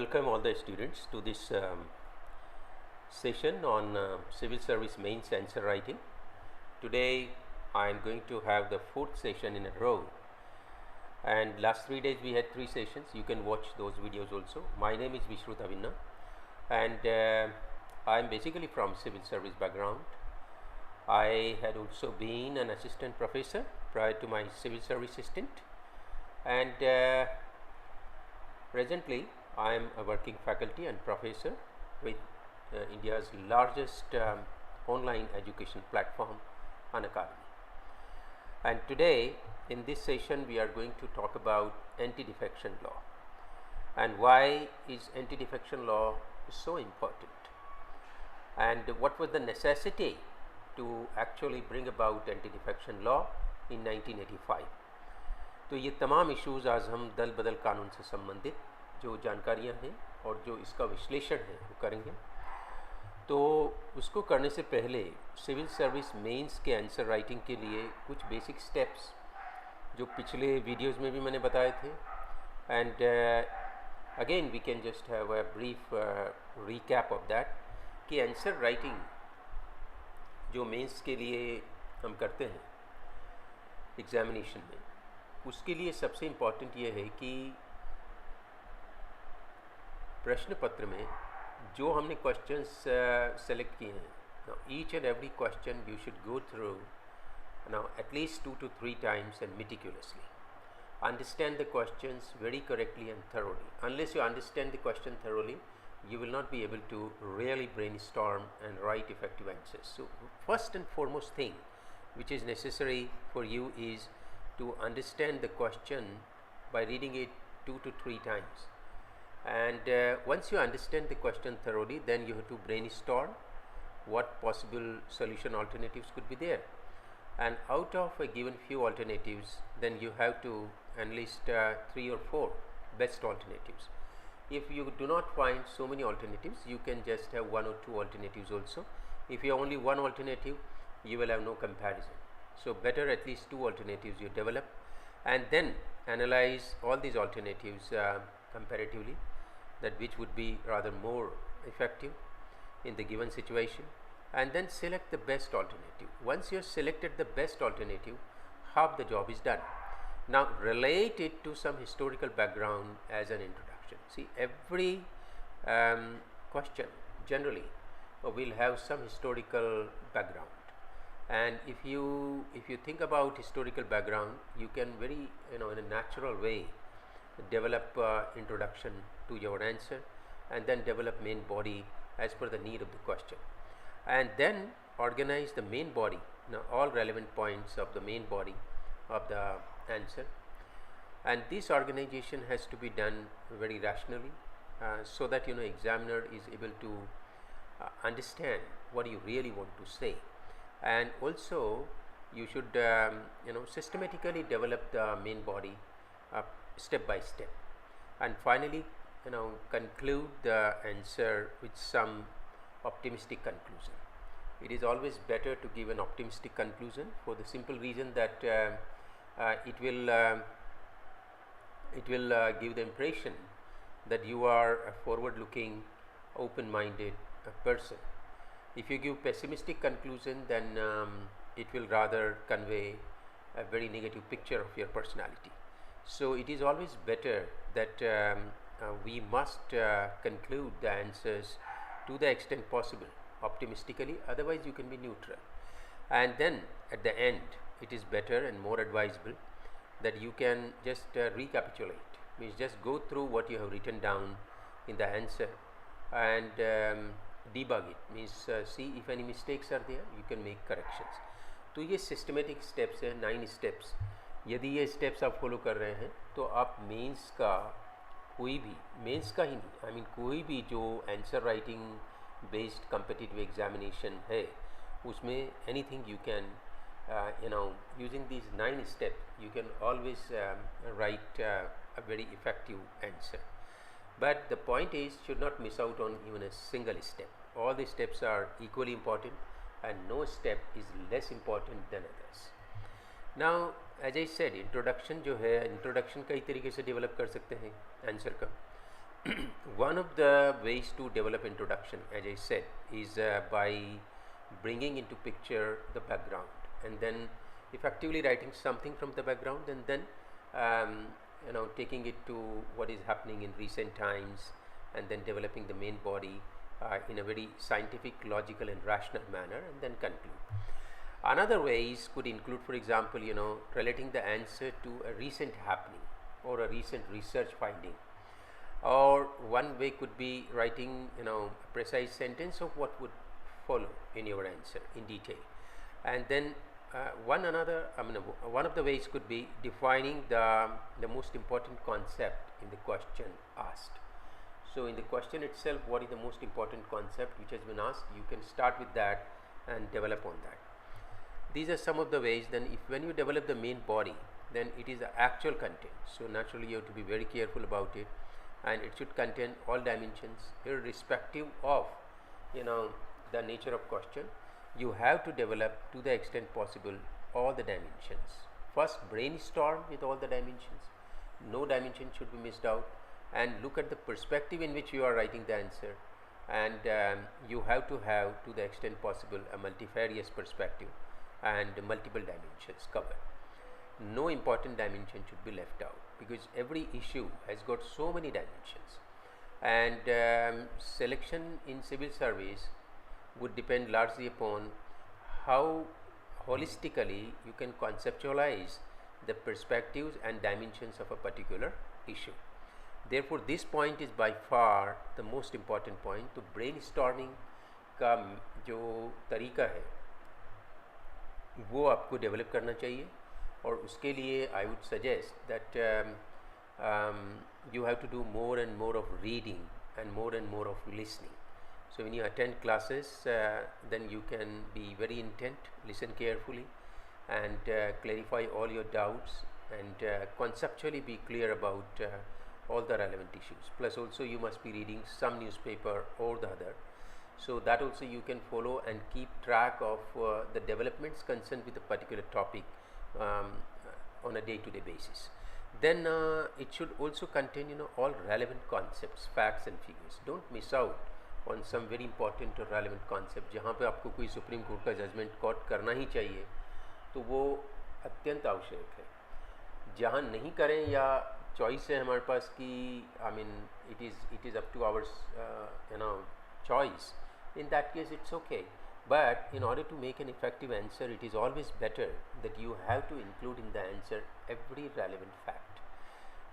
welcome all the students to this session on civil service mains answer writing. Today I am going to have the fourth session in a row, and last 3 days we had 3 sessions. You can watch those videos also. My name is Vishrut Abhinna, and I am basically from civil service background. I had also been an assistant professor prior to my civil service stint, and presently I am a working faculty and professor with India's largest online education platform, Unacademy. And today in this session we are going to talk about anti-defection law and why is anti-defection law so important, and what was the necessity to actually bring about anti-defection law in 1985. तो ये तमाम issues आज हम दल बदल कानून से संबंधित जो जानकारियाँ हैं और जो इसका विश्लेषण है वो करेंगे। तो उसको करने से पहले सिविल सर्विस मेंस के आंसर राइटिंग के लिए कुछ बेसिक स्टेप्स जो पिछले वीडियोस में भी मैंने बताए थे, and again we can just have a brief recap of that कि आंसर राइटिंग जो मेंस के लिए हम करते हैं एग्जामिनेशन में, उसके लिए सबसे इम्पॉर्टेंट ये है कि प्रश्न पत्र में जो हमने क्वेश्चंस सेलेक्ट किए हैं, each and every question you should go through now at least 2 to 3 times and meticulously understand the questions very correctly and thoroughly. Unless you understand the question thoroughly, you will not be able to really brainstorm and write effective answers. So first and foremost thing which is necessary for you is to understand the question by reading it 2 to 3 times, and once you understand the question thoroughly, then you have to brainstorm what possible solution alternatives could be there, and out of a given few alternatives then you have to enlist 3 or 4 best alternatives. If you do not find so many alternatives, you can just have 1 or 2 alternatives also. If you have only 1 alternative, you will have no comparison. So better at least 2 alternatives you develop, and then analyze all these alternatives comparatively, that which would be rather more effective in the given situation, and then select the best alternative. Once you have selected the best alternative, half the job is done. Now relate it to some historical background as an introduction. See, every question generally will have some historical background, and if you think about historical background, you can very in a natural way develop introduction to your answer, and then develop main body as per the need of the question, and then organize the main body, all relevant points of the main body of the answer, and this organization has to be done very rationally so that examiner is able to understand what you really want to say. And also you should systematically develop the main body step by step, and finally conclude the answer with some optimistic conclusion. It is always better to give an optimistic conclusion for the simple reason that it will give the impression that you are a forward-looking, open-minded person. If you give pessimistic conclusion, then it will rather convey a very negative picture of your personality. So it is always better that we must conclude the answers to the extent possible optimistically, otherwise you can be neutral, and then at the end it is better and more advisable that you can just recapitulate, means just go through what you have written down in the answer and debug it, means see if any mistakes are there, you can make corrections. तो ये systematic steps है, 9 steps. यदि ये steps आप follow कर रहे हैं तो आप मेंस का कोई भी, मेंस का ही नहीं, आई मीन कोई भी जो answer writing based competitive examination है उसमें anything you can using these 9 steps you can always write a very effective answer. But the point is, should not miss out on even a single step. All the steps are equally important and no step is less important than others. Now as I said, introduction जो है, introduction कई तरीके से develop कर सकते हैं answer का. One of the ways to develop introduction, as I said, is by bringing into picture the background, and then effectively writing something from the background, and then taking it to what is happening in recent times, and then developing the main body in a very scientific, logical, and rational manner, and then conclude. Another ways could include, for example, relating the answer to a recent happening or a recent research finding. Or one way could be writing, a precise sentence of what would follow in your answer in detail. And then one of the ways could be defining the most important concept in the question asked. So in the question itself, what is the most important concept which has been asked? You can start with that and develop on that. These are some of the ways. Then when you develop the main body, then it is the actual content. So naturally you have to be very careful about it, and it should contain all dimensions irrespective of the nature of question. You have to develop to the extent possible all the dimensions. First brainstorm with all the dimensions. No dimension should be missed out, and look at the perspective in which you are writing the answer, and you have to have to the extent possible a multifarious perspective and multiple dimensions covered. No important dimension should be left out, because every issue has got so many dimensions, and selection in civil service would depend largely upon how holistically you can conceptualize the perspectives and dimensions of a particular issue. Therefore this point is by far the most important point. तो brainstorming का जो तरीका है वो आपको develop करना चाहिए, और उसके लिए I would suggest that you have to do more and more of reading and more of listening. So when you attend classes, then you can be very intent, listen carefully, and clarify all your doubts, and conceptually be clear about all the relevant issues. Plus also you must be reading some newspaper or the other, so that also you can follow and keep track of the developments concerned with a particular topic on a day-to-day basis. Then it should also contain all relevant concepts, facts and figures. Don't miss out on some very important or relevant concept. जहाँ पे आपको कोई supreme court का judgement coat करना ही चाहिए, तो वो अत्यंत आवश्यक है. जहाँ नहीं करें या चॉइस है हमारे पास कि it is up to our choice. In that case it's okay, but in order to make an effective answer, it is always better that you have to include in the answer every relevant fact,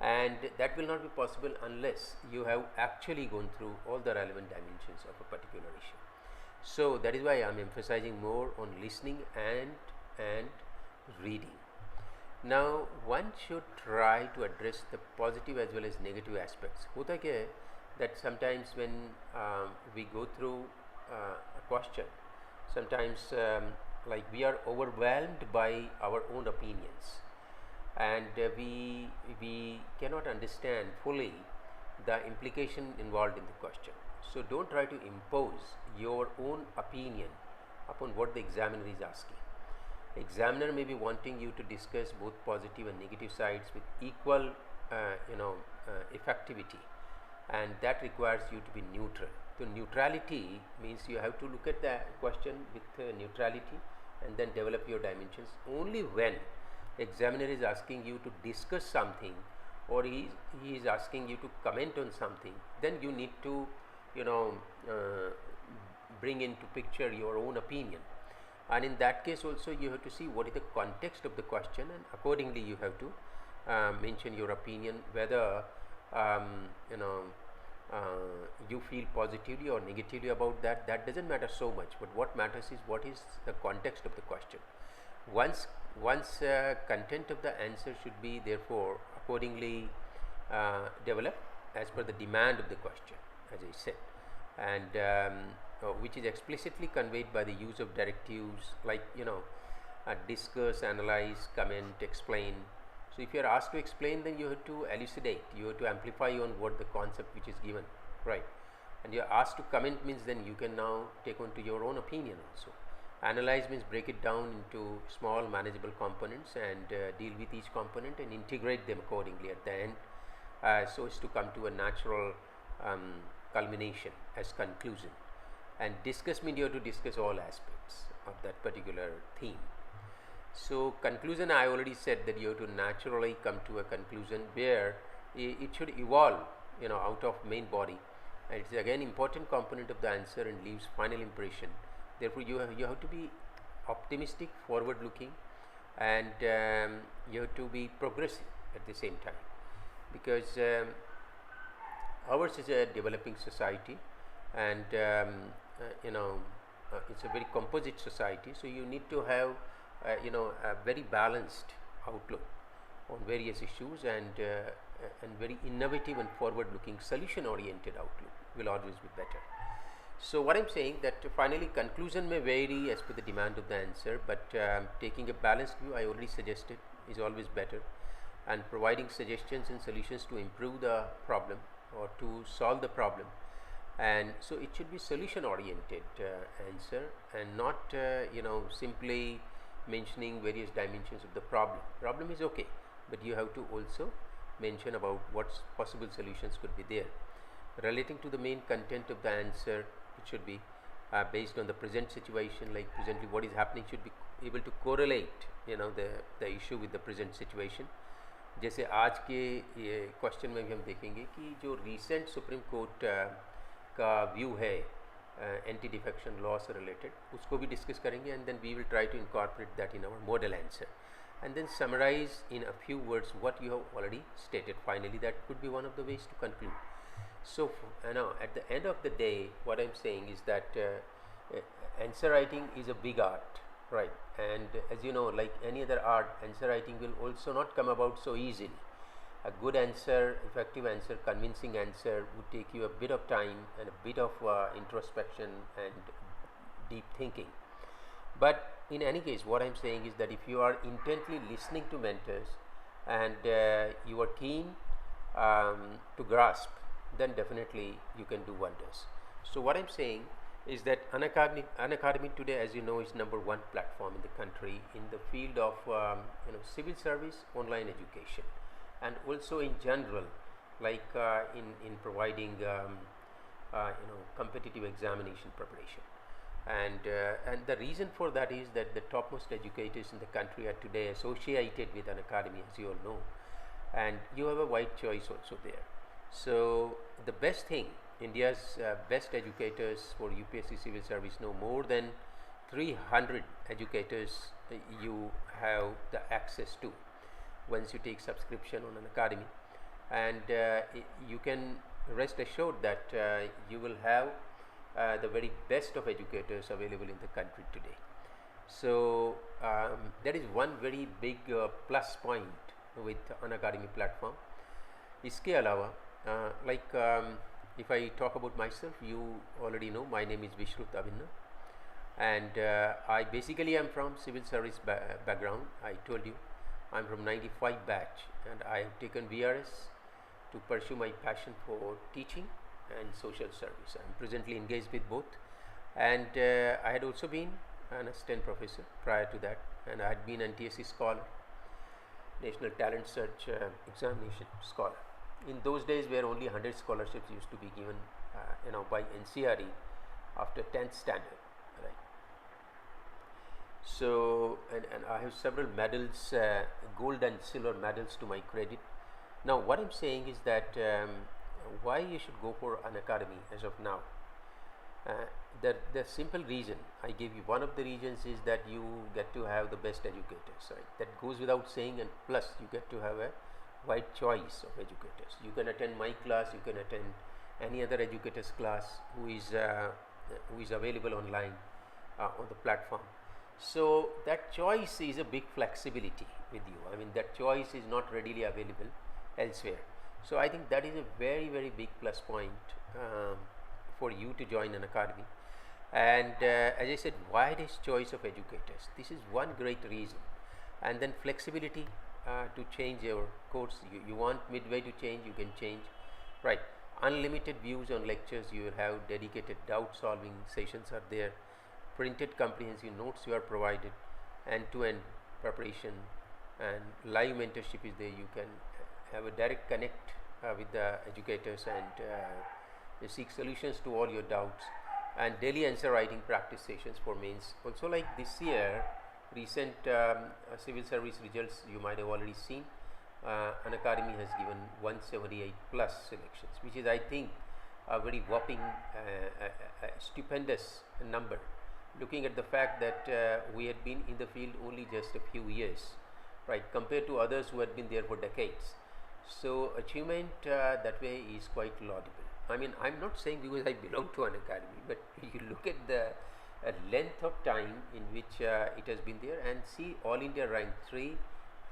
and that will not be possible unless you have actually gone through all the relevant dimensions of a particular issue. So that is why I am emphasizing more on listening and reading. Now one should try to address the positive as well as negative aspects. होता क्या है that sometimes when we go through a question, sometimes like we are overwhelmed by our own opinions, and we cannot understand fully the implication involved in the question. So don't try to impose your own opinion upon what the examiner is asking. Examiner may be wanting you to discuss both positive and negative sides with equal effectivity, and that requires you to be neutral. So neutrality means you have to look at the question with neutrality and then develop your dimensions. Only when examiner is asking you to discuss something, or he is asking you to comment on something, then you need to bring into picture your own opinion, and in that case also you have to see what is the context of the question, and accordingly you have to mention your opinion, whether you feel positively or negatively about that doesn't matter so much, but what matters is what is the context of the question. Once content of the answer should be therefore accordingly developed as per the demand of the question, as I said, and which is explicitly conveyed by the use of directives like discuss, analyze, comment, explain. So if you are asked to explain, then you have to elucidate, you have to amplify on what the concept which is given, right? And you are asked to comment means then you can now take on to your own opinion also. Analyze means break it down into small manageable components and deal with each component and integrate them accordingly at the end, so as to come to a natural culmination, as conclusion, and discuss means you have to discuss all aspects of that particular theme. So conclusion, I already said that you have to naturally come to a conclusion where it should evolve, out of main body, and it's again important component of the answer and leaves final impression. Therefore you have to be optimistic, forward looking, and you have to be progressive at the same time, because ours is a developing society, and it's a very composite society, so you need to have a very balanced outlook on various issues, and very innovative and forward looking solution oriented outlook will always be better. So what I'm saying that finally conclusion may vary as per the demand of the answer, but taking a balanced view, I already suggested, is always better, and providing suggestions and solutions to improve the problem or to solve the problem. And so it should be solution oriented answer, and not simply mentioning various dimensions of the problem. Problem is okay, but you have to also mention about what possible solutions could be there. Relating to the main content of the answer, it should be based on the present situation, like presently what is happening, should be able to correlate the issue with the present situation. जैसे आज के question में भी हम देखेंगे कि जो recent supreme court का व्यू है एंटी डिफेक्शन लॉ से रिलेटेड, उसको भी डिस्कस करेंगे, and then we will try to incorporate that in our model answer, and then summarize in a few words what you have already stated. Finally, that could be one of the ways to conclude. So now at the end of the day, what I'm saying is that answer writing is a big art, right? And as you know, like any other art, answer writing will also not come about so easily. A good answer, effective answer, convincing answer would take you a bit of time and a bit of introspection and deep thinking. But in any case, what I'm saying is that if you are intently listening to mentors and you are keen to grasp, then definitely you can do wonders. So what I'm saying is that Unacademy today, as you know, is #1 platform in the country in the field of civil service online education, and also in general, like in providing competitive examination preparation. And the reason for that is that the topmost educators in the country are today associated with Unacademy, as you all know, and you have a wide choice also there. So the best thing, India's best educators for UPSC civil service know more than 300 educators you have the access to once you take subscription on Unacademy, and you can rest assured that you will have the very best of educators available in the country today. So that is one very big plus point with Unacademy platform. इसके अलावा if I talk about myself, you already know my name is Vishrut Abhinna, and I basically am from civil service background. I told you I'm from 95 batch, and I have taken VRS to pursue my passion for teaching and social service. I am presently engaged with both, and I had also been an assistant professor prior to that, and I had been an NTSC scholar, National Talent Search Examination scholar. In those days, where only 100 scholarships used to be given, by NCRE after 10th standard, right? So, and I have several medals, gold and silver medals to my credit. Now, what I'm saying is that why you should go for Unacademy as of now. The simple reason I gave you, one of the reasons is that you get to have the best educators, right? That goes without saying, and plus you get to have a wide choice of educators. You can attend my class, you can attend any other educator's class who is available online on the platform. So that choice is a big flexibility with you. I mean, that choice is not readily available elsewhere. So I think that is a very, very big plus point for you to join Unacademy. And as I said, widest choice of educators. This is one great reason. And then flexibility to change your course. You want midway to change, you can change, right? Unlimited views on lectures. You will have dedicated doubt solving sessions are there. Printed comprehensive notes you are provided, end-to-end preparation, and live mentorship is there. You can have a direct connect with the educators, and You seek solutions to all your doubts, and daily answer writing practice sessions for mains. Also, like this year, recent civil service results you might have already seen. Unacademy has given 178 plus selections, which is, I think, a very whopping, stupendous number, looking at the fact that we had been in the field only just a few years, right, compared to others who had been there for decades. So achievement that way is quite laudable. I mean, I'm not saying because I belong to Unacademy, but you look at the length of time in which it has been there, and see all India rank 3,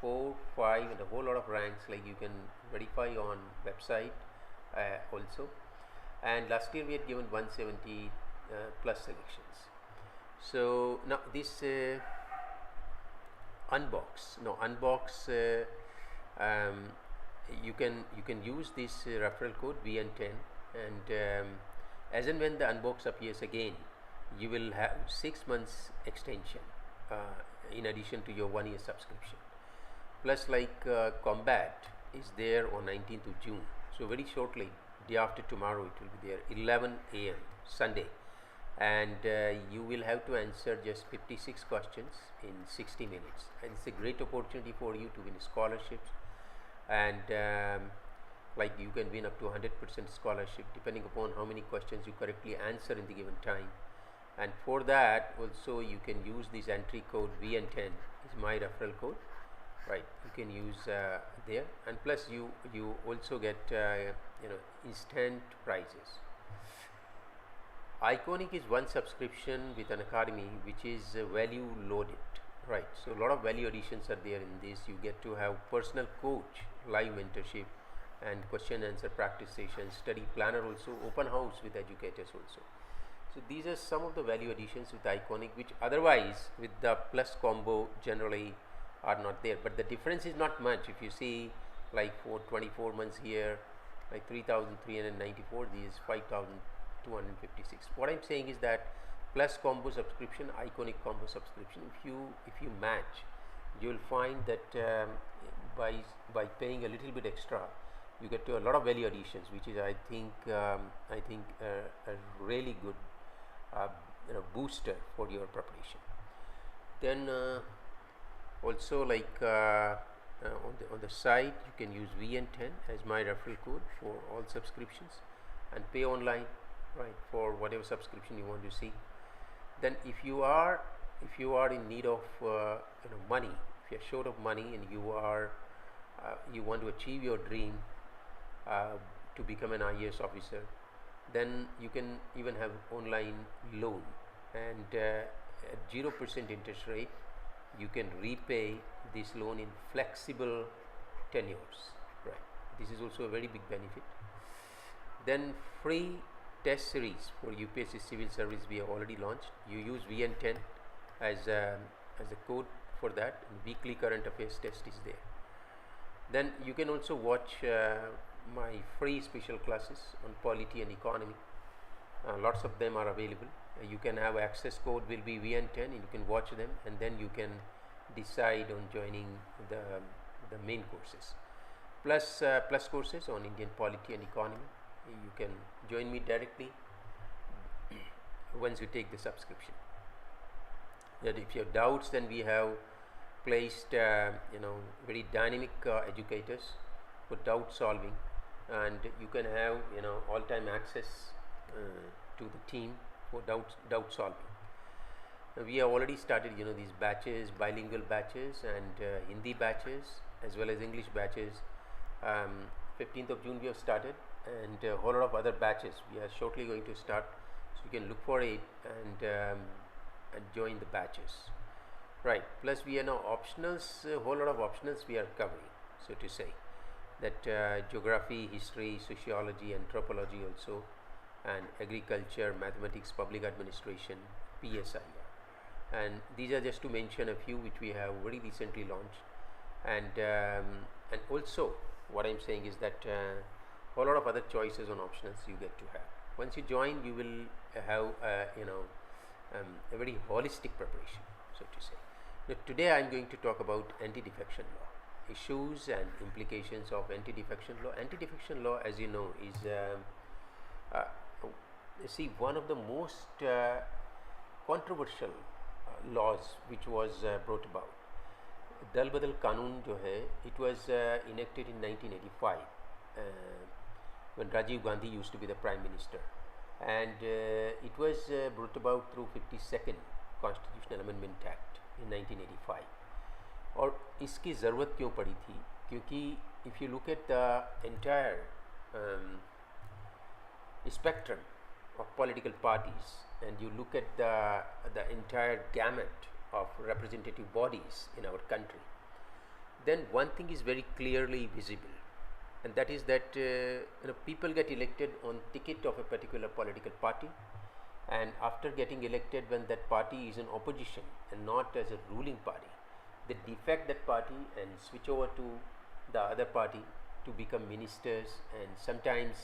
4, 5 and a whole lot of ranks, like you can verify on website also. And last year we had given 170 plus selections. So now this unbox you can use this referral code VN10, and as and when the unbox appears again, you will have 6 months extension in addition to your 1 year subscription. Plus, like Combat is there on 19th of June, so very shortly, day after tomorrow, it will be there 11 AM Sunday, and you will have to answer just 56 questions in 60 minutes, and it's a great opportunity for you to win scholarships, and like you can win up to 100% scholarship depending upon how many questions you correctly answer in the given time. And for that also you can use this entry code VN10 is my referral code, right? You can use there, and plus you also get instant prizes. Iconic is one subscription with Unacademy which is value loaded, right? So a lot of value additions are there in this. You get to have personal coach, live mentorship, and question answer practice sessions, study planner also, open house with educators also. So these are some of the value additions with Iconic, which otherwise with the plus combo generally are not there. But the difference is not much. If you see, like for 24 months here, like 3,394, these 5,256. What I'm saying is that plus combo subscription, Iconic combo subscription, if you match, you will find that by paying a little bit extra, you get to a lot of value additions, which is I think a really good booster for your preparation. Then also, like on the site, you can use VN10 as my referral code for all subscriptions, and pay online, right, for whatever subscription you want to see. Then if you are in need of money, if you are short of money and you want to achieve your dream to become an IAS officer, then you can even have online loan, and at 0% interest rate you can repay this loan in flexible tenures, right? This is also a very big benefit. Then free test series for UPSC civil service we have already launched. You use VN10 as a code for that, and weekly current affairs test is there. Then you can also watch my free special classes on polity and economy. Lots of them are available. You can have access code will be VN10, and you can watch them, and then you can decide on joining the main courses. Plus courses on Indian polity and economy. You can join me directly once you take the subscription. That if you have doubts, then we have placed very dynamic educators for doubt solving, and you can have all-time access to the team for doubt solving. We have already started these batches, bilingual batches and Hindi batches as well as English batches. 15th of June we have started, and a whole lot of other batches we are shortly going to start, so you can look for it and join the batches, right? Plus we are now optionals, a whole lot of optionals we are covering, so to say, that geography, history, sociology, anthropology also, and agriculture, mathematics, public administration, PSI, and these are just to mention a few which we have very recently launched. And also what I'm saying is that a whole lot of other choices on optionals you get to have. Once you join, you will have a very holistic preparation, so to say. Now, today I'm going to talk about anti-defection law, issues and implications of anti-defection law. Anti-defection law, as you know, is see, one of the most controversial laws which was brought about, दल बदल कानून जो है, it was enacted in 1985 when Rajiv Gandhi used to be the Prime Minister, and it was brought about through 52nd Constitutional Amendment Act in 1985. और इसकी ज़रूरत क्यों पड़ी थी? क्योंकि if you look at the entire spectrum of political parties and you look at the entire gamut of representative bodies in our country, then one thing is very clearly visible, and that is that people get elected on ticket of a particular political party, and after getting elected, when that party is in opposition and not as a ruling party, they defect that party and switch over to the other party to become ministers, and sometimes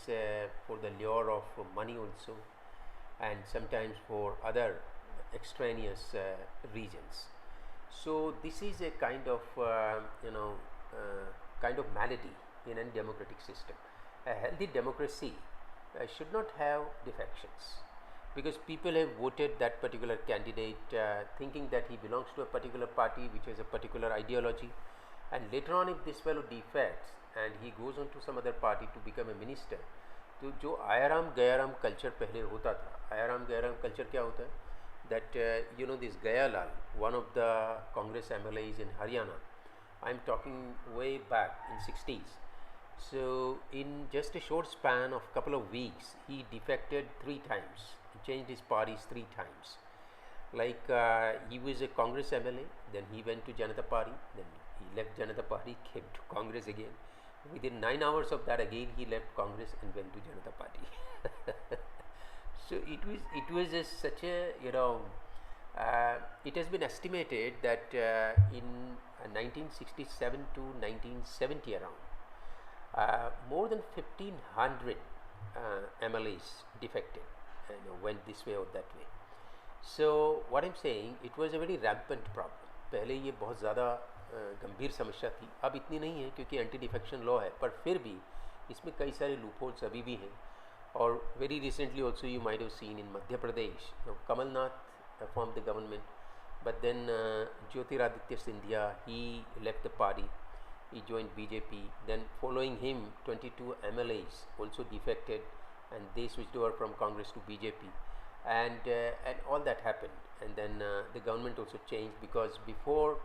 for the lure of money also, and sometimes for other extraneous reasons. So this is a kind of malady in a democratic system. A healthy democracy should not have defections, because people have voted that particular candidate thinking that he belongs to a particular party which has a particular ideology, and later on if this fellow defects and he goes on to some other party to become a minister, तो जो Aaya Ram Gaya Ram culture पहले होता था, Aaya Ram Gaya Ram culture क्या होता है, that this Gayalal, one of the Congress MLAs in Haryana, I am talking way back in 60s. So in just a short span of couple of weeks, he defected 3 times. He changed his parties 3 times. Like he was a Congress MLA, then he went to Janata Party, then he left Janata Party, came to Congress again. Within 9 hours of that, again he left Congress and went to Janata Party. So it was such a it has been estimated that in 1967 to 1970 around, more than 1500 MLAs defected, went this way or that way. So what I'm saying, it was a very rampant problem. पहले ये बहुत ज़्यादा गंभीर समस्या थी, अब इतनी नहीं है क्योंकि एंटी डिफेक्शन लॉ है, पर फिर भी इसमें कई सारे लूपहोल्स अभी भी हैं. और very recently also you might have seen in Madhya Pradesh, Kamal Nath formed the government, but then Jyotiraditya Scindia, he left the party, he joined BJP. Then following him 22 MLAs also defected and they switched over from Congress to BJP, and all that happened, and then the government also changed, because before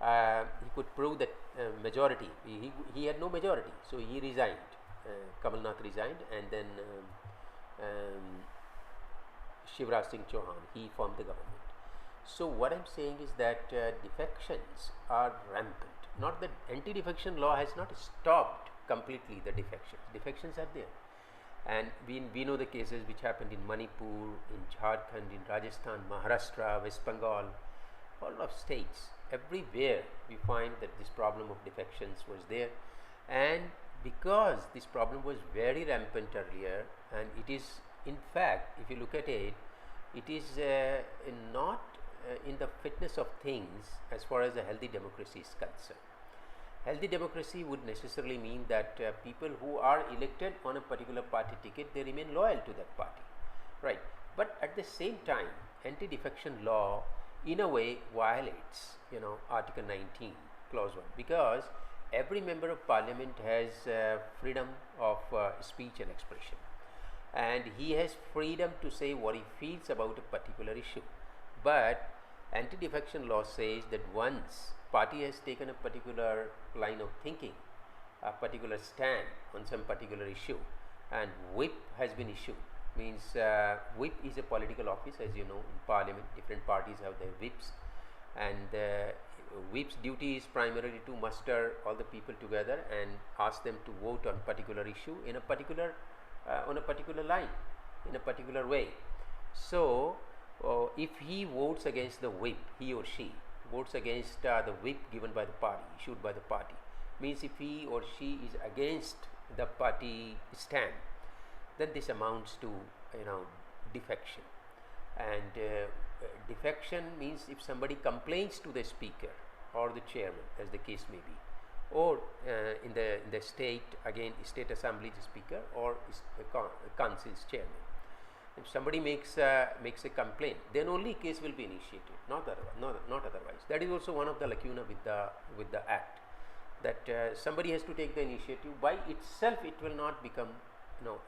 he could prove that majority, he had no majority, so he resigned. Kamalnath resigned, and then Shivraj Singh Chauhan, he formed the government. So what I'm saying is that defections are rampant. Not that anti-defection law has not stopped completely the defections. Defections are there, and we know the cases which happened in Manipur, in Jharkhand, in Rajasthan, Maharashtra, West Bengal, all of states. Everywhere we find that this problem of defections was there, and because this problem was very rampant earlier, and it is, in fact, if you look at it, it is not in the fitness of things as far as a healthy democracy is concerned. Healthy democracy would necessarily mean that people who are elected on a particular party ticket, they remain loyal to that party, right? But at the same time, anti-defection law in a way violates, Article 19, Clause 1, because every member of parliament has freedom of speech and expression, and he has freedom to say what he feels about a particular issue. But anti-defection law says that once party has taken a particular line of thinking, a particular stand on some particular issue, and whip has been issued, means whip is a political office, as you know, in parliament different parties have their whips, and whip's duty is primarily to muster all the people together and ask them to vote on particular issue in a particular on a particular line, in a particular way. So if he votes against the whip, he or she votes against the whip given by the party, issued by the party, means if he or she is against the party stand, then this amounts to defection. And defection means if somebody complains to the speaker or the chairman, as the case may be, or in the state, again state assembly, the speaker, or council's chairman. If somebody makes a complaint, then only case will be initiated, not otherwise. That is also one of the lacuna with the act, that somebody has to take the initiative. By itself, it will not become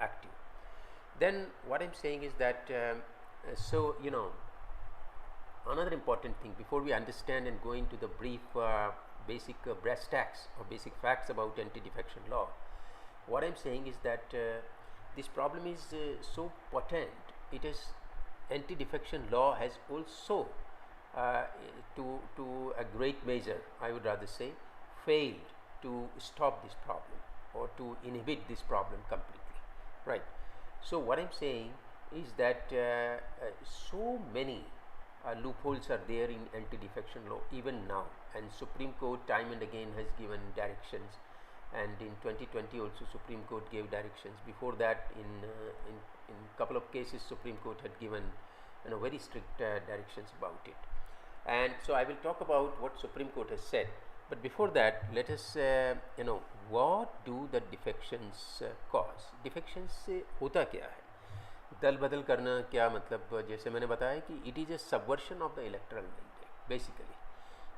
active. Then what I'm saying is that so another important thing before we understand and go into the brief basic brass tacks or basic facts about anti-defection law, what I'm saying is that this problem is so potent. It is anti-defection law has also to a great measure, I would rather say, failed to stop this problem or to inhibit this problem completely, right? So what I'm saying is that so many loopholes are there in anti-defection law even now, and Supreme Court time and again has given directions, and in 2020 also Supreme Court gave directions. Before that, in couple of cases, Supreme Court had given very strict directions about it. And so I will talk about what Supreme Court has said. But before that, let us what do the defections cause? Defections से होता क्या है? दल बदल करना क्या मतलब? जैसे मैंने बताया कि it is a subversion of the electoral mandate basically.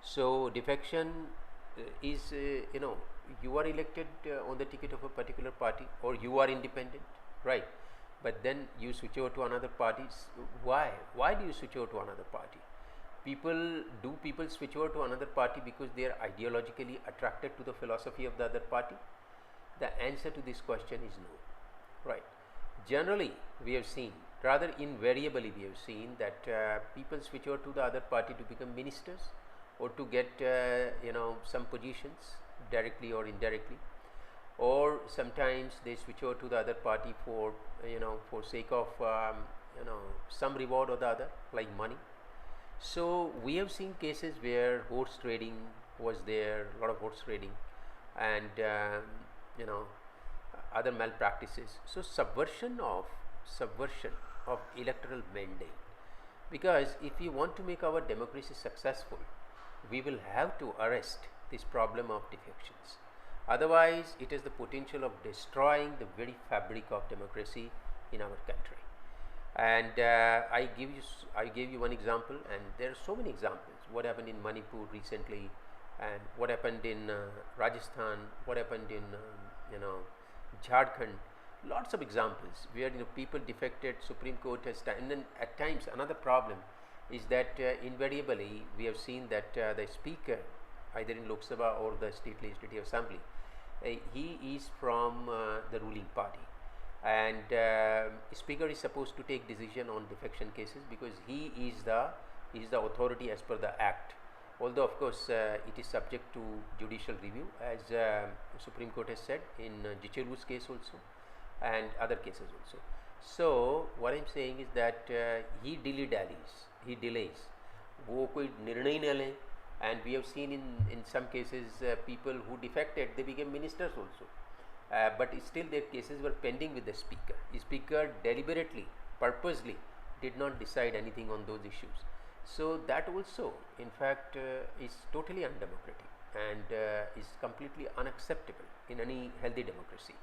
So defection is you are elected on the ticket of a particular party, or you are independent, right? But then you switch over to another party. Why do you switch over to another party? People switch over to another party because they are ideologically attracted to the philosophy of the other party? The answer to this question is no, right? Generally, we have seen, rather invariably we have seen that people switch over to the other party to become ministers or to get some positions directly or indirectly, or sometimes they switch over to the other party for for sake of some reward or the other, like money. So we have seen cases where horse trading was there, a lot of horse trading, and other malpractices. So subversion of electoral mandate, because if we want to make our democracy successful, we will have to arrest this problem of defections. Otherwise, it has the potential of destroying the very fabric of democracy in our country. And I gave you one example, and there are so many examples. What happened in Manipur recently, and what happened in Rajasthan, what happened in Jharkhand. Lots of examples where people defected. Supreme Court has and then at times another problem is that invariably we have seen that the speaker, either in Lok Sabha or the state legislative assembly, he is from the ruling party, and speaker is supposed to take decision on defection cases because he is the authority as per the act. Although of course it is subject to judicial review, as Supreme Court has said in Jicheru's case also and other cases also. So what I am saying is that he he delays, वो कोई निर्णय न लें, and we have seen in some cases people who defected, they became ministers also, but still their cases were pending with the speaker. The speaker deliberately, purposely did not decide anything on those issues. So that also in fact is totally undemocratic and is completely unacceptable in any healthy democracy.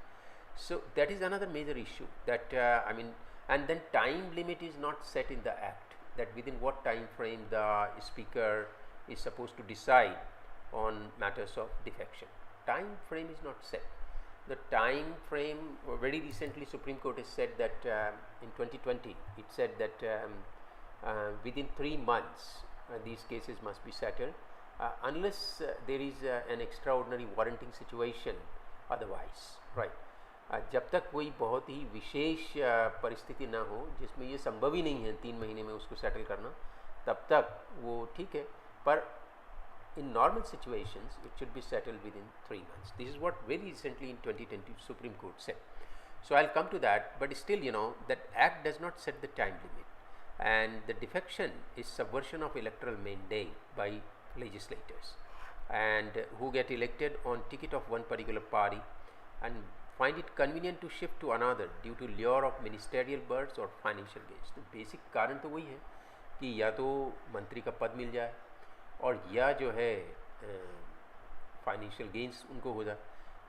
So that is another major issue, that and then time limit is not set in the act, that within what time frame the speaker is supposed to decide on matters of defection. Time frame is not set. The time frame, very recently Supreme Court has said that in 2020 it said that within 3 months these cases must be settled unless there is an extraordinary warranting situation otherwise, right? जब तक कोई बहुत ही विशेष परिस्थिति ना हो जिसमें ये संभव ही नहीं है 3 महीने में उसको सेटल करना, तब तक वो ठीक है, पर in normal situations it should be settled within 3 months. This is what very recently in 2020 Supreme Court said. So I'll come to that, but still that act does not set the time limit, and the defection is subversion of electoral mandate by legislators and who get elected on ticket of one particular party and find it convenient to shift to another due to lure of ministerial birds or financial gains. तो basic कारण तो वही है कि या तो मंत्री का पद मिल जाए और या जो है फाइनेंशियल गेन्स उनको हो जाए.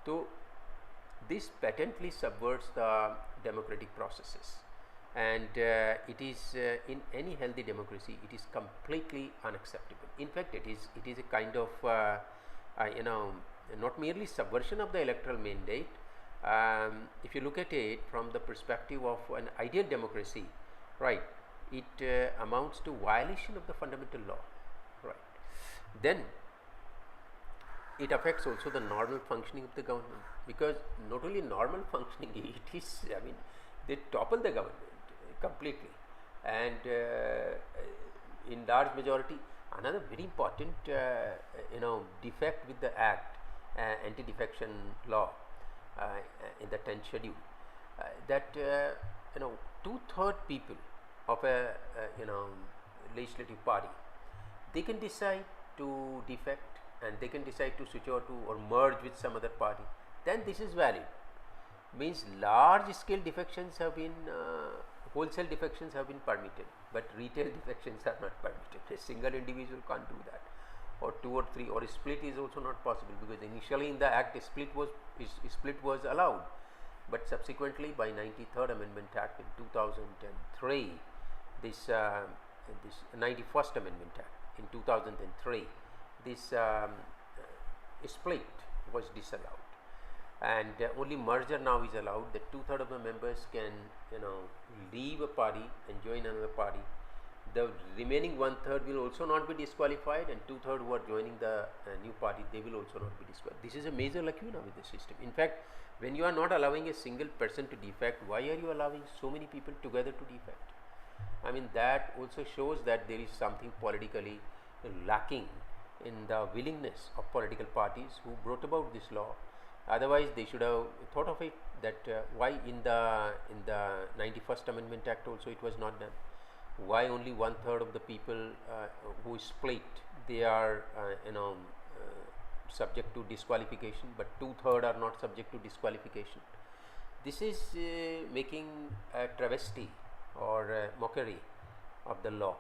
तो this patently subverts the democratic processes, and it is in any healthy democracy it is completely unacceptable. In fact, it is a kind of you know, not merely subversion of the electoral mandate. If you look at it from the perspective of an ideal democracy, right, it amounts to violation of the fundamental law, right. Then it affects also the normal functioning of the government, because not only normal functioning, it is, I mean, they topple the government completely, and in large majority. Another very important you know, defect with the act, Anti-Defection Law, in the 10th schedule, that you know, 2/3 people of a you know, legislative party, they can decide to defect, and they can decide to switch over to or merge with some other party. Then this is valid. Means large scale defections have been wholesale defections have been permitted, but retail defections are not permitted. A single individual can't do that, or 2 or 3, or a split is also not possible, because initially in the act a split was allowed, but subsequently by 93rd Amendment Act in 2003, this 91st Amendment Act in 2003, this split was disallowed, and only merger now is allowed. That 2/3 of the members can, you know, leave a party and join another party. The remaining 1/3 will also not be disqualified, and 2/3 who are joining the new party, they will also not be disqualified. This is a major lacuna with the system. In fact, when you are not allowing a single person to defect, why are you allowing so many people together to defect? I mean, that also shows that there is something politically lacking in the willingness of political parties who brought about this law. Otherwise, they should have thought of it, that why in the 91st Amendment Act also it was not done. Why only 1/3 of the people who split, they are you know, subject to disqualification, but 2/3 are not subject to disqualification. This is making a travesty or mockery of the law.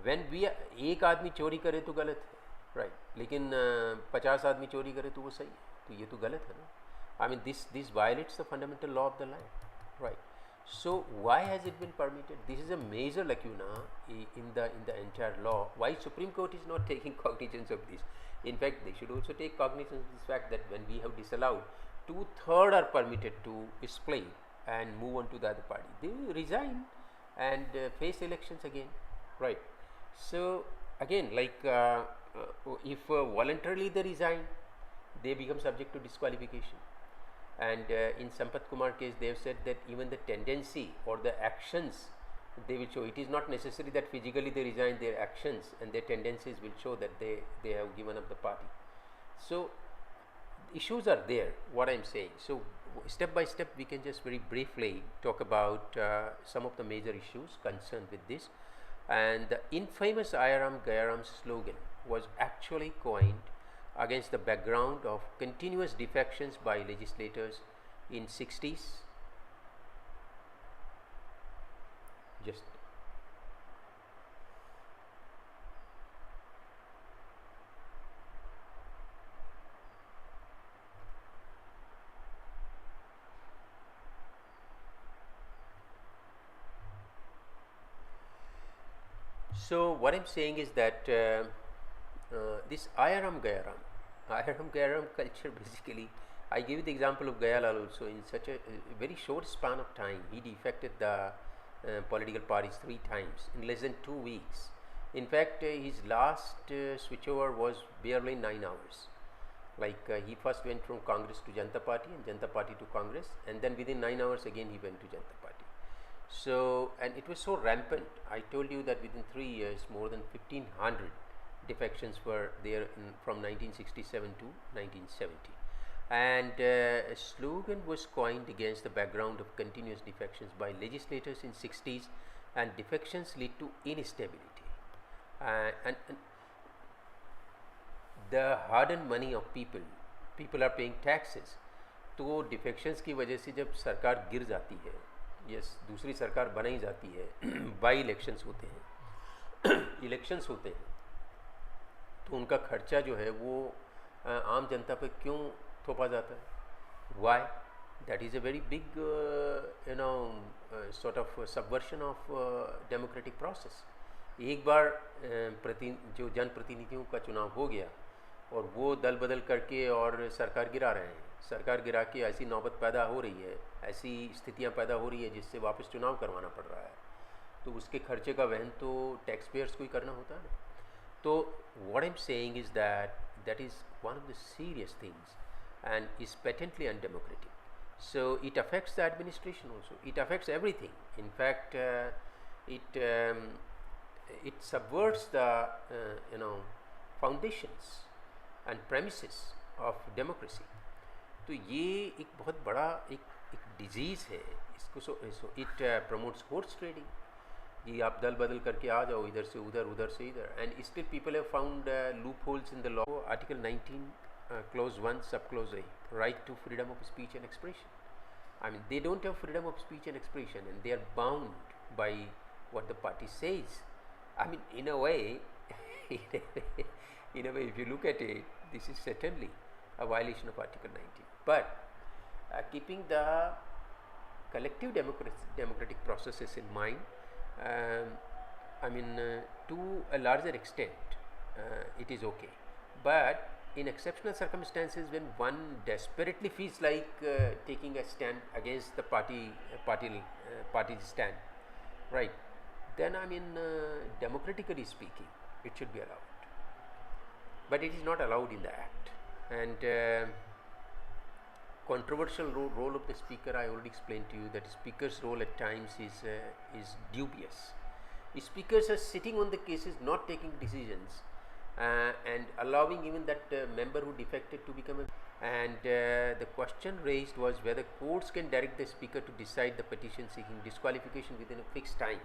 When we एक आदमी चोरी करे तो गलत है, right, लेकिन 50 आदमी चोरी करे तो वो सही है, तो ये तो गलत है ना. I mean, this violates the fundamental law of the land, right. So why has it been permitted? This is a major lacuna in the entire law. Why Supreme Court is not taking cognizance of this? In fact, they should also take cognizance of this fact that when we have disallowed, 2/3 are permitted to split and move on to the other party. They will resign and face elections again, right. So again, like if voluntarily they resign, they become subject to disqualification. And in Sampath Kumar case, they have said that even the tendency or the actions they will show. It is not necessary that physically they resign, their actions and their tendencies will show that they have given up the party. So issues are there, what I am saying. So step by step we can just very briefly talk about some of the major issues concerned with this. And the infamous Ayaram Gayaram slogan was actually coined against the background of continuous defections by legislators in 60s. Just so what I'm saying is that this Ayaram Gayaram culture, basically, I give you the example of Gayalal also. In such a very short span of time, he defected the political parties 3 times in less than 2 weeks. In fact, his last switchover was barely 9 hours. Like he first went from Congress to Janata Party and Janata Party to Congress, and then within 9 hours again he went to Janata Party. So, and it was so rampant. I told you that within 3 years, more than 1500 defections were there from 1967 to 1970, and a slogan was coined against the background of continuous defections by legislators in 60s, and defections lead to instability, and the hard-earned money of people are paying taxes. तो defections की वजह से जब सरकार गिर जाती है, yes, दूसरी सरकार बनाई जाती है, बाई इलेक्शंस होते हैं, इलेक्शंस होते हैं, तो उनका खर्चा जो है वो आम जनता पर क्यों थोपा जाता है? Why? That is a very big sort of subversion of democratic process. एक बार जो जनप्रतिनिधियों का चुनाव हो गया और वो दल बदल करके और सरकार गिरा रहे हैं, सरकार गिरा के ऐसी नौबत पैदा हो रही है, ऐसी स्थितियां पैदा हो रही है जिससे वापस चुनाव करवाना पड़ रहा है, तो उसके खर्चे का वहन तो टैक्स पेयर्स को ही करना होता है ना. तो what I am saying is that is one of the serious things and is patently undemocratic. So it affects the administration also. It affects everything. In fact, it subverts the foundations and premises of democracy. तो ये एक बहुत बड़ा एक disease है. इसको it promotes horse trading. ये आप दल बदल करके आ जाओ, इधर से उधर, उधर से इधर, and still people have found loopholes in the law. Article 19 clause 1 subclause A, right to freedom of speech and expression. I mean, they don't have freedom of speech and expression, and they are bound by what the party says. I mean, in a way, if you look at it, this is certainly a violation of Article 19. But keeping the collective democratic processes in mind, I mean, to a larger extent, it is okay. But in exceptional circumstances, when one desperately feels like taking a stand against the party's stand, right, then I mean, democratically speaking, it should be allowed. But it is not allowed in the Act. And controversial role of the Speaker, I already explained to you that Speaker's role at times is dubious. Speakers are sitting on the cases, not taking decisions, and allowing even that member who defected to become a. And the question raised was whether courts can direct the Speaker to decide the petition seeking disqualification within a fixed time.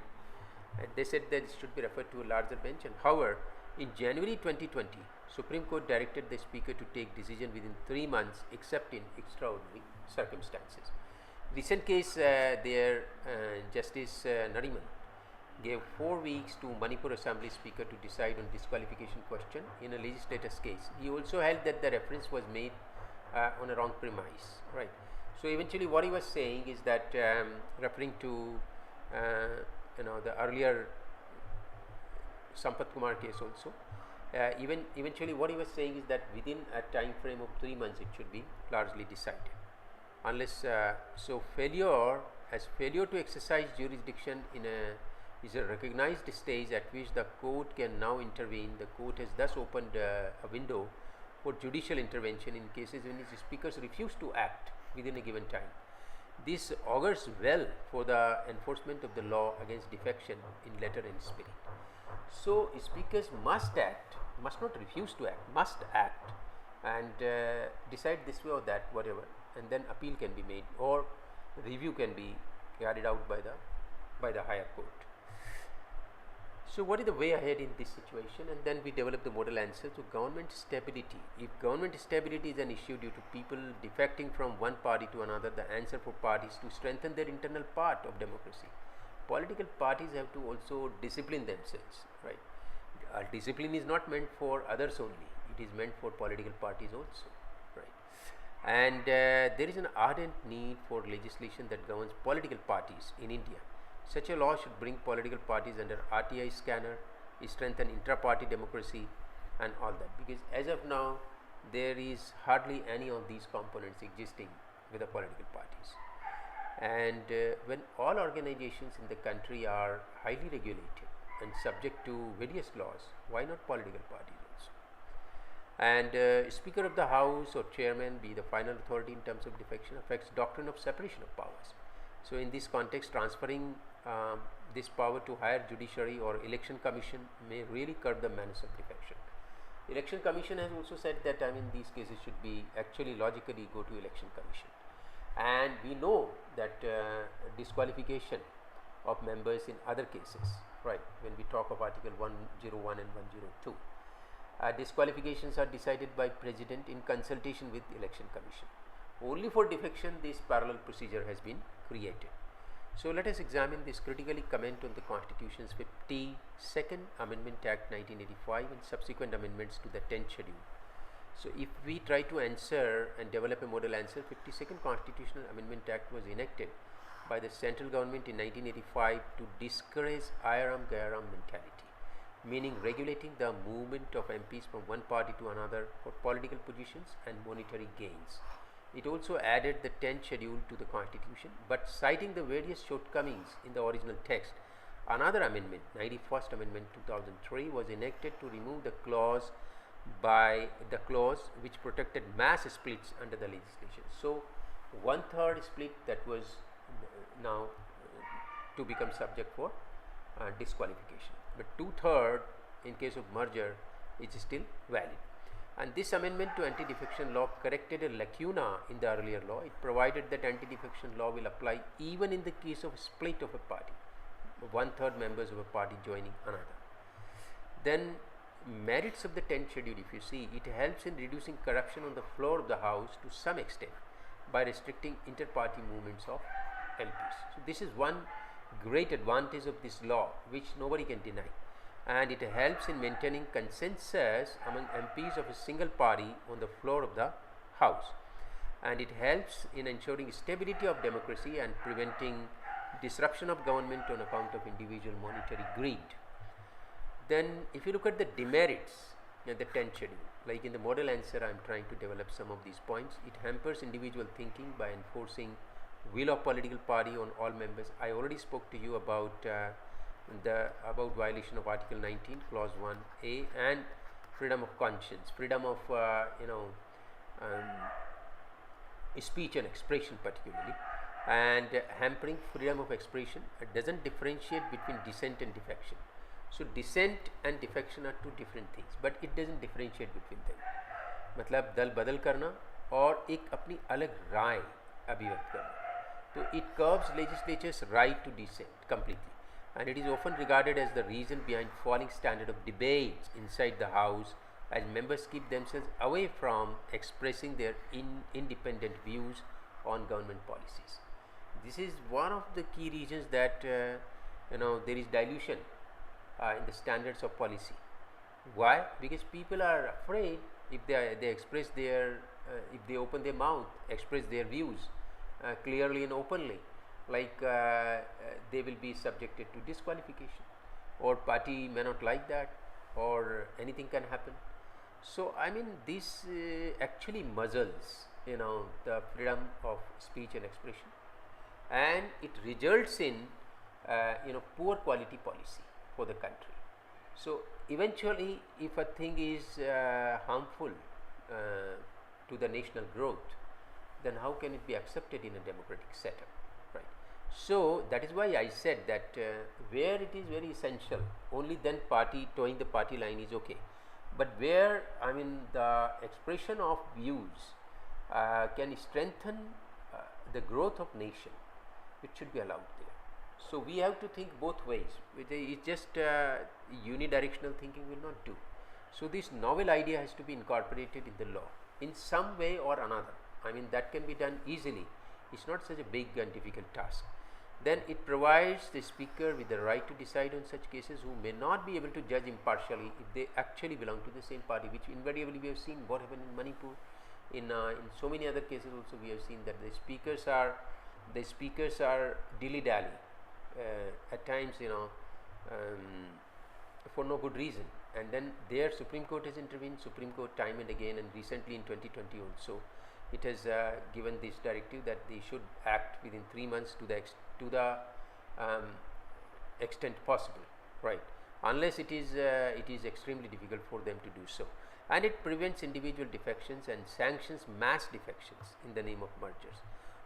And they said that it should be referred to a larger bench. And however, in January 2020, Supreme Court directed the Speaker to take decision within 3 months except in extraordinary circumstances. Recent case, Justice Nariman gave 4 weeks to Manipur Assembly Speaker to decide on disqualification question in a legislator's case. He also held that the reference was made on a wrong premise, right? So eventually what he was saying is that referring to the earlier Sampath Kumar case also, eventually what he was saying is that within a time frame of 3 months it should be largely decided. Unless failure to exercise jurisdiction is a recognized stage at which the court can now intervene. The court has thus opened a window for judicial intervention in cases when its speakers refuse to act within a given time. This augurs well for the enforcement of the law against defection in letter and spirit. So speakers must act, must not refuse to act, must act and decide this way or that, whatever, and then appeal can be made or review can be carried out by the higher court. So what is the way ahead in this situation? And then we develop the model answer to government stability. If government stability is an issue due to people defecting from one party to another, the answer for parties to strengthen their internal part of democracy. Political parties have to also discipline themselves, right? Discipline is not meant for others only, it is meant for political parties also, right? And there is an ardent need for legislation that governs political parties in India. Such a law should bring political parties under RTI scanner, strengthen intra-party democracy and all that, because as of now there is hardly any of these components existing with the political parties. And when all organizations in the country are highly regulated and subject to various laws, why not political parties also? And Speaker of the House or Chairman be the final authority in terms of defection affects doctrine of separation of powers. So in this context, transferring this power to higher judiciary or election commission may really curb the menace of defection. Election commission has also said that these cases should be actually logically go to election commission. And we know that disqualification of members in other cases, right, when we talk of Article 101 and 102, disqualifications are decided by President in consultation with the election commission. Only for defection this parallel procedure has been created. So let us examine this critically, comment on the Constitution's 52nd Amendment Act 1985 and subsequent amendments to the 10th schedule. So if we try to answer and develop a model answer, 52nd Constitutional Amendment Act was enacted by the central government in 1985 to discourage Ayaram Gayaram mentality, meaning regulating the movement of MPs from one party to another for political positions and monetary gains. It also added the 10th schedule to the constitution, but citing the various shortcomings in the original text, another amendment, 91st Amendment 2003, was enacted to remove the clause which protected mass splits under the legislation. So, 1/3 split that was now to become subject for disqualification, but 2/3 in case of merger is still valid. And this amendment to anti-defection law corrected a lacuna in the earlier law. It provided that anti-defection law will apply even in the case of split of a party, 1/3 members of a party joining another. Then merits of the 10th schedule, if you see, it helps in reducing corruption on the floor of the house to some extent by restricting inter-party movements of MPs. So this is one great advantage of this law which nobody can deny, and it helps in maintaining consensus among MPs of a single party on the floor of the house, and it helps in ensuring stability of democracy and preventing disruption of government on account of individual monetary greed. Then if you look at the demerits in the 10th schedule, like in the model answer I am trying to develop some of these points. It hampers individual thinking by enforcing will of political party on all members. I already spoke to you about violation of Article 19 Clause 1A and freedom of conscience, freedom of speech and expression particularly, and hampering freedom of expression. It doesn't differentiate between dissent and defection. So dissent and defection are two different things, but it doesn't differentiate between them. मतलब दल बदल करना और एक अपनी अलग राय अभिव्यक्त करना. So it curbs legislature's right to dissent completely, and it is often regarded as the reason behind falling standard of debates inside the house, as members keep themselves away from expressing their independent views on government policies. This is one of the key reasons that there is dilution in the standards of policy. Why? Because people are afraid if they express their if they open their mouth, express their views clearly and openly, like they will be subjected to disqualification, or party may not like that, or anything can happen. So I mean this actually muzzles the freedom of speech and expression, and it results in poor quality policy for the country. So eventually if a thing is harmful to the national growth, then how can it be accepted in a democratic setup, right? So that is why I said that where it is very essential, only then towing the party line is okay, but where the expression of views can strengthen the growth of nation, it should be allowed there. So we have to think both ways. It's just unidirectional thinking will not do. So this novel idea has to be incorporated in the law in some way or another. That can be done easily. It's not such a big and difficult task. Then it provides the speaker with the right to decide on such cases who may not be able to judge impartially if they actually belong to the same party, which invariably we have seen what happened in Manipur. In so many other cases also we have seen that the speakers are dilly-dally at times, for no good reason, and then their Supreme Court has intervened, Supreme Court time and again, and recently in 2020 also it has given this directive that they should act within 3 months to the extent possible, right, unless it is extremely difficult for them to do so. And it prevents individual defections and sanctions mass defections in the name of mergers.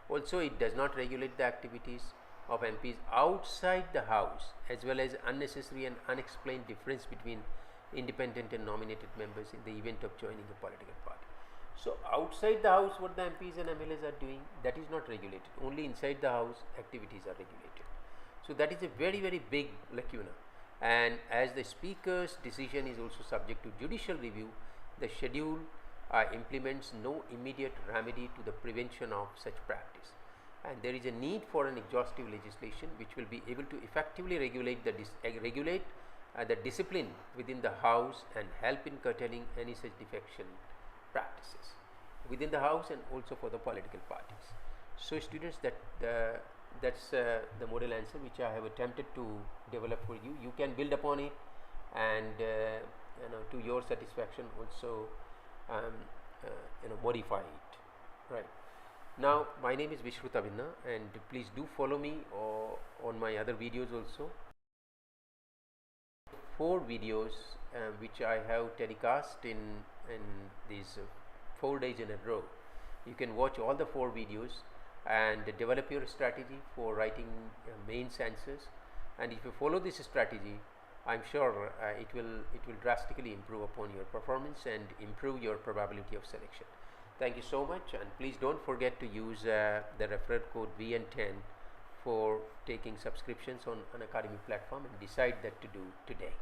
Also, it does not regulate the activities of MPs outside the house, as well as unnecessary and unexplained difference between independent and nominated members in the event of joining a political party. So outside the house, what the MPs and MLAs are doing, that is not regulated. Only inside the house activities are regulated. So that is a very, very big lacuna, and as the speaker's decision is also subject to judicial review, the schedule implements no immediate remedy to the prevention of such practice, and there is a need for an exhaustive legislation which will be able to effectively regulate the discipline within the house and help in curtailing any such defection practices within the house and also for the political parties. So students, that that's the model answer which I have attempted to develop for you. You can build upon it and to your satisfaction also modify it. Right. Now my name is Vishrut Abhinna, and please do follow me on my other videos also. 4 videos which I have telecast in these 4 days in a row. You can watch all the 4 videos and develop your strategy for writing mains answers, and if you follow this strategy, I'm sure it will drastically improve upon your performance and improve your probability of selection. Thank you so much, and please don't forget to use the referral code VN10 for taking subscriptions on Unacademy platform, and decide that to do today.